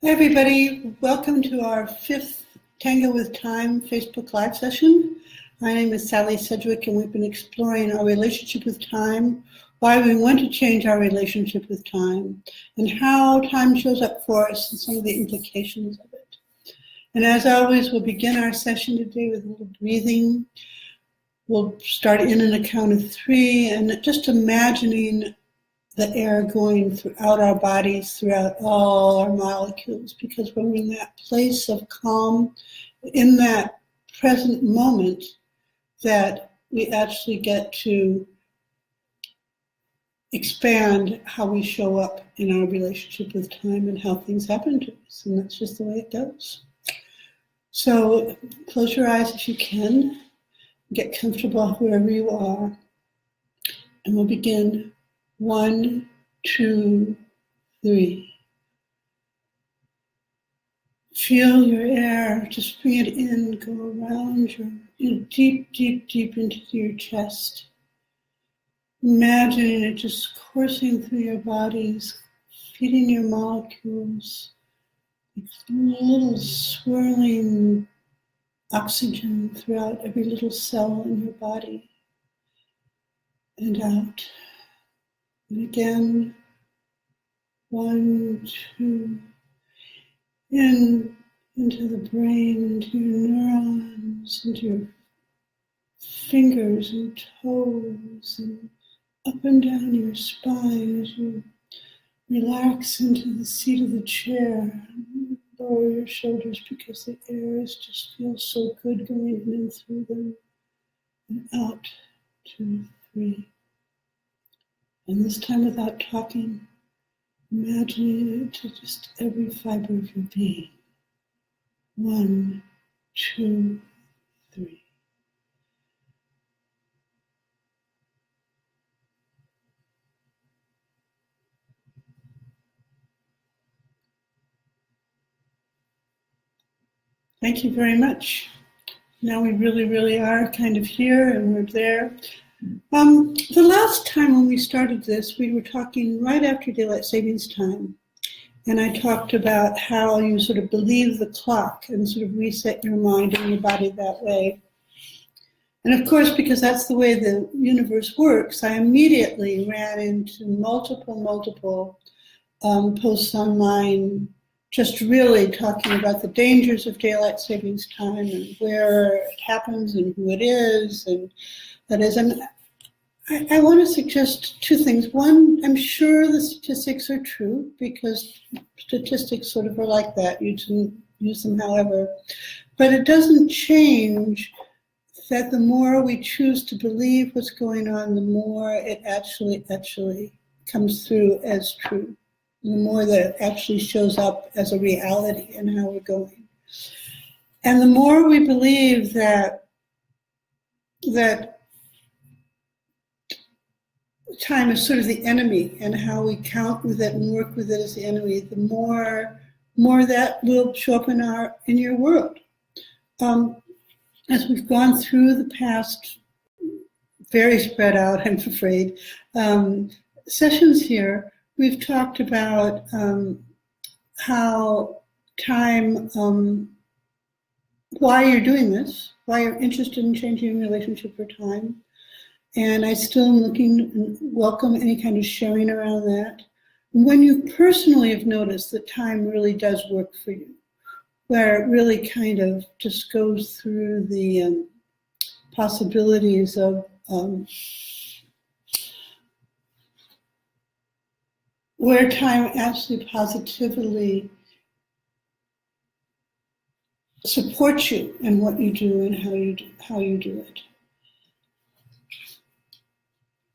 Hi everybody, welcome to our fifth Tango with Time Facebook Live session. My name is Sally Sedgwick and we've been exploring our relationship with time, why we want to change our relationship with time, and how time shows up for us and some of the implications of it. And as always, we'll begin our session today with a little breathing. We'll start in a count of 3 and just imagining the air going throughout our bodies, throughout all our molecules, because when we're in that place of calm, in that present moment, that we actually get to expand how we show up in our relationship with time and how things happen to us, and that's just the way it goes. So close your eyes if you can, get comfortable wherever you are, and we'll begin. 1, 2, 3. Feel your air, just bring it in, go around deep, deep, deep into your chest. Imagining it just coursing through your bodies, feeding your molecules, like little swirling oxygen throughout every little cell in your body. And out. And again, 1, 2, into the brain, into your neurons, into your fingers and toes, and up and down your spine as you relax into the seat of the chair. Lower your shoulders because the air just feels so good going in and through them. And out, 2, 3. And this time without talking, imagining it to just every fiber of your being. 1, 2, 3. Thank you very much. Now we really are kind of here and we're there. The last time when we started this, we were talking right after daylight savings time. And I talked about how you sort of believe the clock and sort of reset your mind and your body that way. And of course, because that's the way the universe works, I immediately ran into multiple posts online, just really talking about the dangers of daylight savings time and where it happens and who it is. And that is, and I want to suggest 2 things. One, I'm sure the statistics are true because statistics sort of are like that. You can use them however. But it doesn't change that the more we choose to believe what's going on, the more it actually comes through as true. The more that it actually shows up as a reality in how we're going. And the more we believe that time is sort of the enemy and how we count with it and work with it as the enemy, the more that will show up in your world. As we've gone through the past, very spread out, I'm afraid, sessions here, we've talked about how time, why you're doing this, why you're interested in changing your relationship for time. And I still am looking and welcome any kind of sharing around that. When you personally have noticed that time really does work for you, where it really kind of just goes through the possibilities of where time actually positively supports you in what you do and how you do it.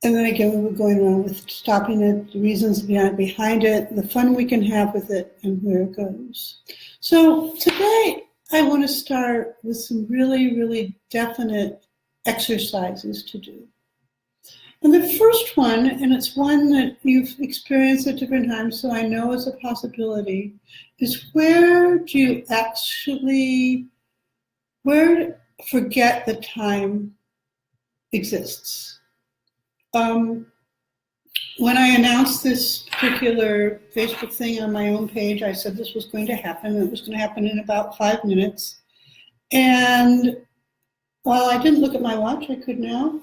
And then again, we were going around with stopping it, the reasons behind it, the fun we can have with it, and where it goes. So today, I want to start with some really definite exercises to do. And the first one, and it's one that you've experienced at different times, so I know is a possibility, is where forget that time exists. when I announced this particular Facebook thing on my own page, I said this was going to happen. It was going to happen in about 5 minutes. And while I didn't look at my watch, I could now,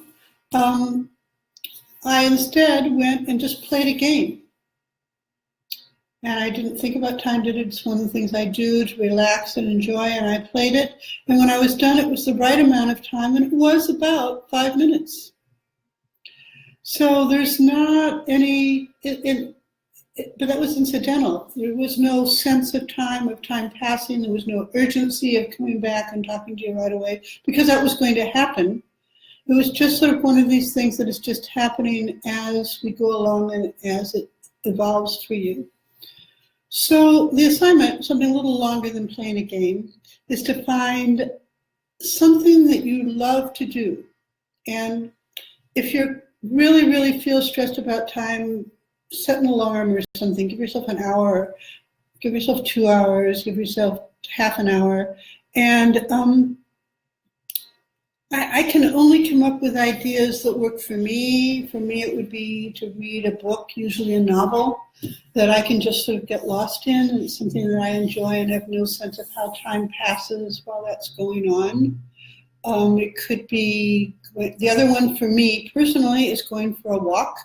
I instead went and just played a game. And I didn't think about time. It's one of the things I do to relax and enjoy, and I played it. And when I was done, it was the right amount of time, and it was about 5 minutes. So there's not any, but that was incidental. There was no sense of time passing. There was no urgency of coming back and talking to you right away, because that was going to happen. It was just sort of one of these things that is just happening as we go along and as it evolves for you. So the assignment, something a little longer than playing a game, is to find something that you love to do. And if you really, really feel stressed about time, set an alarm or something. Give yourself an hour, give yourself 2 hours, give yourself half an hour. And I can only come up with ideas that work for me. For me, it would be to read a book, usually a novel, that I can just sort of get lost in. And it's something that I enjoy and have no sense of how time passes while that's going on. It could be, the other one for me personally is going for a walk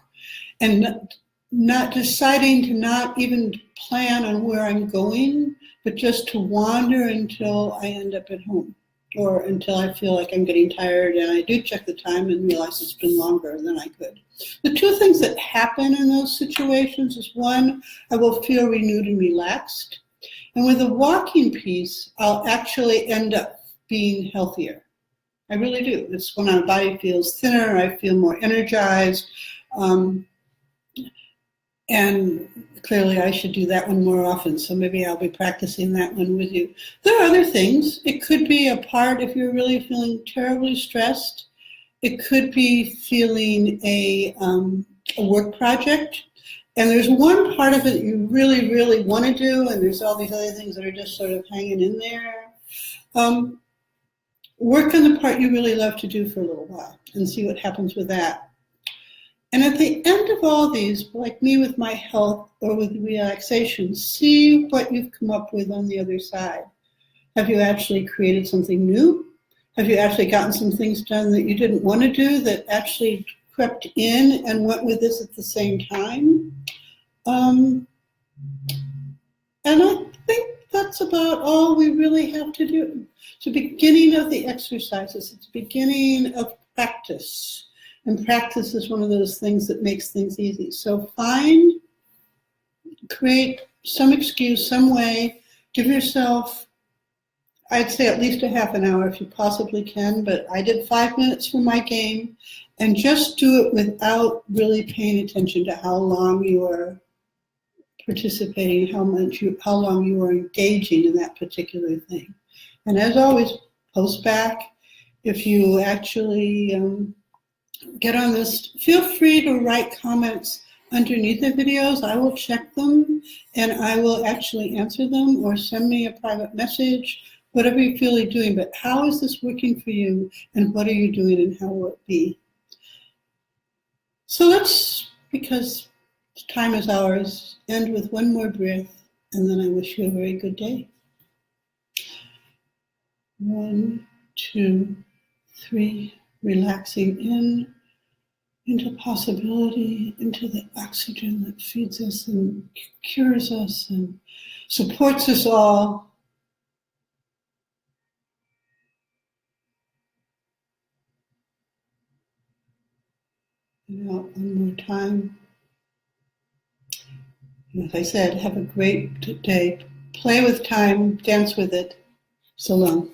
and not deciding to not even plan on where I'm going, but just to wander until I end up at home, or until I feel like I'm getting tired and I do check the time and realize it's been longer than I could. The two things that happen in those situations is, one, I will feel renewed and relaxed. And with the walking piece, I'll actually end up being healthier. I really do. It's when my body feels thinner, I feel more energized. And clearly I should do that one more often, so maybe I'll be practicing that one with you. There are other things. It could be a part if you're really feeling terribly stressed. It could be feeling a work project. And there's one part of it that you really, really want to do, and there's all these other things that are just sort of hanging in there. Work on the part you really love to do for a little while and see what happens with that. And at the end of all these, like me with my health or with relaxation, see what you've come up with on the other side. Have you actually created something new? Have you actually gotten some things done that you didn't want to do that actually crept in and went with this at the same time? And I think that's about all we really have to do. It's the beginning of the exercises. It's the beginning of practice. And practice is one of those things that makes things easy. So create some excuse, some way, give yourself, I'd say at least a half an hour if you possibly can, but I did 5 minutes for my game, and just do it without really paying attention to how long you are participating, how long you are engaging in that particular thing. And as always, post back. If you actually get on this, feel free to write comments underneath the videos. I will check them and I will actually answer them, or send me a private message, whatever you feel like doing. But how is this working for you, and what are you doing, and how will it be? So let's, because time is ours, end with one more breath, and then I wish you a very good day. 1, 2, 3, relaxing into possibility, into the oxygen that feeds us and cures us and supports us all. And out one more time. And as I said, have a great day. Play with time, dance with it. So long.